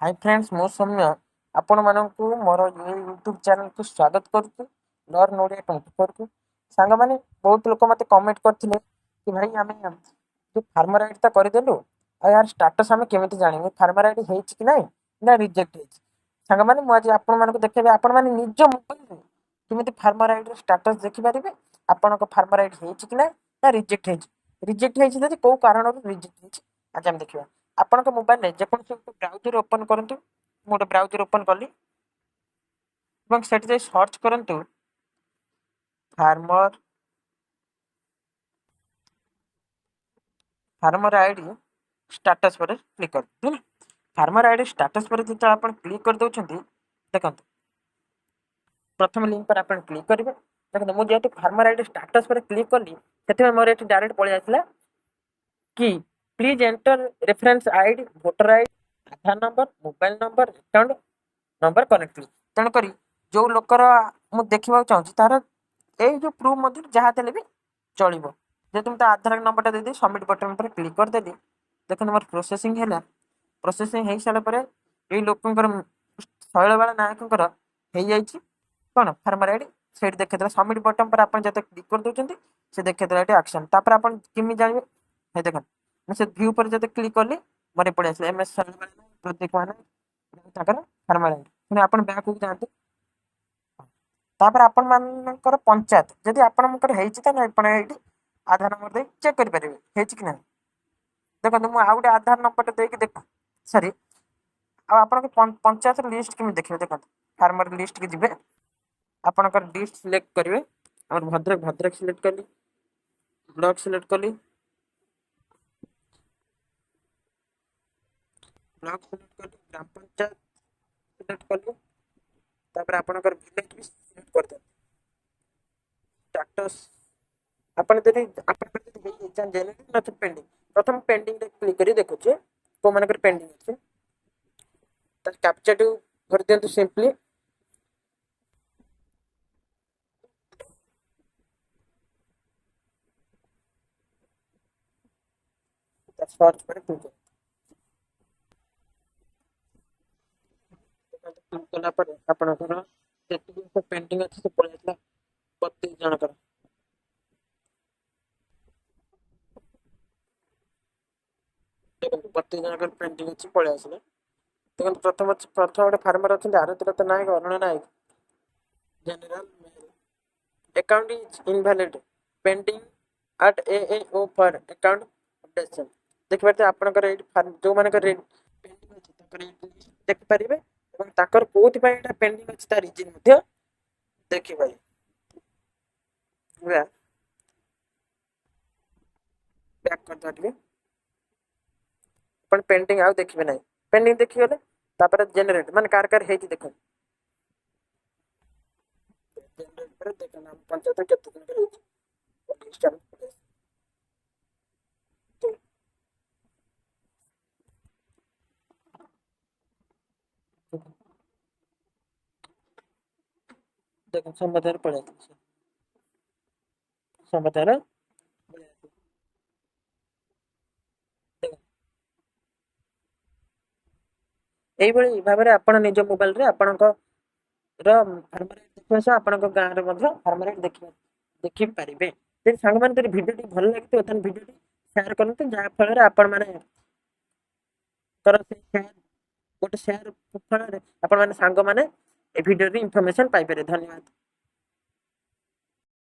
Hi friends मो सौम्य आपण मानक मोर ये यूट्यूब चैनल को स्वागत करुँ लर्न ओडिया 24 को सांग मैंने बहुत लोग मत कमेंट करते कि भाई आम जो फार्मर आईडी तो करदेलु आ यार स्टाटस आम केमी जानवे फार्मर आईडी हो कि ना ना रिजेक्ट सांग मैंने मुझे आपण मानक देखेबे आपण माने निज मोबाइल केमी फार्मर आईडी स्टाटस देखिपारे आपण फार्मर आईडी हो कि ना ना रिजेक्ट रिजेक्ट कौ कारण रिजेक्ट आज आम देखा आपण मोबाइल में जेको ब्राउजर ओपन करंतु मोटे ब्राउजर ओपन कली এবং সেটি যাই সর্চ করন্তু ফার্মর फार्मर आईडी स्टाटस पर क्लिक कर फार्मर आईडी स्टाटस पर जो आप क्लिक कर दउछंती देखो प्रथम लिंक पर आप क्लिक करेंगे देखो मुझे फार्मर आईडी स्टाटस पर क्लिक कली से मोर ये डायरेक्ट पलि आसला कि please enter reference ID voter ID Aadhaar number mobile number account number connect तेणुक जो लोकर मुझे देखा चाहूँगी तार ये प्रूफ मध्य जहाँ देले भी चलो जेहतु मुझे आधार नंबर दे सबमिट बटन पर क्लिक करदेली देखो मोर प्रोसेसिंग है प्रोसेसिंग हो सारापर ये लोकर शैलबाला नायक हो कौन फार्मर आईडी से देखते सबमिट बटन पर आप क्लिक कर दौरान से देखते ये एक्शन तापर आप किमी जानवे है देख से व्यू पर जब क्लिक कली मोर पड़े आस एम एस प्रतीक मान फार्मर आईडी पुणी आप बैक को जाते तापर आपण मानकर पंचायत जदि आपणकर होती आधार नंबर दे चेक करेंगे कि ना देखो मुझे आउ गए आधार नंबर देख देख सरी आप पंचायत लिस्ट केमी देखिए देखो फार्मर लिस्ट के जी आपणकर लिस्ट सिलेक्ट करेंगे और भद्रक भद्रक सिलेक्ट कली ब्लॉक सिलेक्ट कली ब्लॉक सिलेक्ट कली ग्राम पंचायत सिलेक्ट कली तापर आपणकर विलेज भी सिलेक्ट कर दे स्टेटस आपण जदि जनरेट न पेंडिंग प्रथम पेंडिंग रे क्लिक करी देखो छे को मानकर पेंडिंग अछि त कैप्चा टू भर दियंतु सिंपली सर्च पर क्लिक कला पर आपणकर जेति पेंडिंग अछि से पळे आतला 32 जनकर प्रत्येक जनकर पेंटिंग अच्छी पड़े आसले देखो प्रथम प्रथम गोटे फार्मर अच्छा आरती तो Nayak Arun Nayak general account is invalid pending at AO for account updation देख पारे आपनकर जो मानकर पेंडिंग अछि तकर लिस्ट देख पारिबे एवं ताकर कोथि पय एटा पेंडिंग अछि ता रीजन मध्ये देखि भाई बैक कर दाटिबे पण पेंडिंग आउ देखिबे नै पेंडिंग देखि गले तापर जनरेट माने कार कार हेछि देखो जनरेट पर देखो नाम पंचायत केते दिन कर हेछि स्टार्ट देखो समाधान पड़े समाधान यही भाव में आप निज मोबाइल रे आपण फार्मर देखा सह आपण गाँव में फार्मर देखी पारे सांग मान भिडियो भल लगे तो भिडियो सेयार करते जहाँफल आपण मैंने गोटे सेयार फल आप सांग मैंने भिडियो इनफर्मेशन पाइपर धन्यवाद।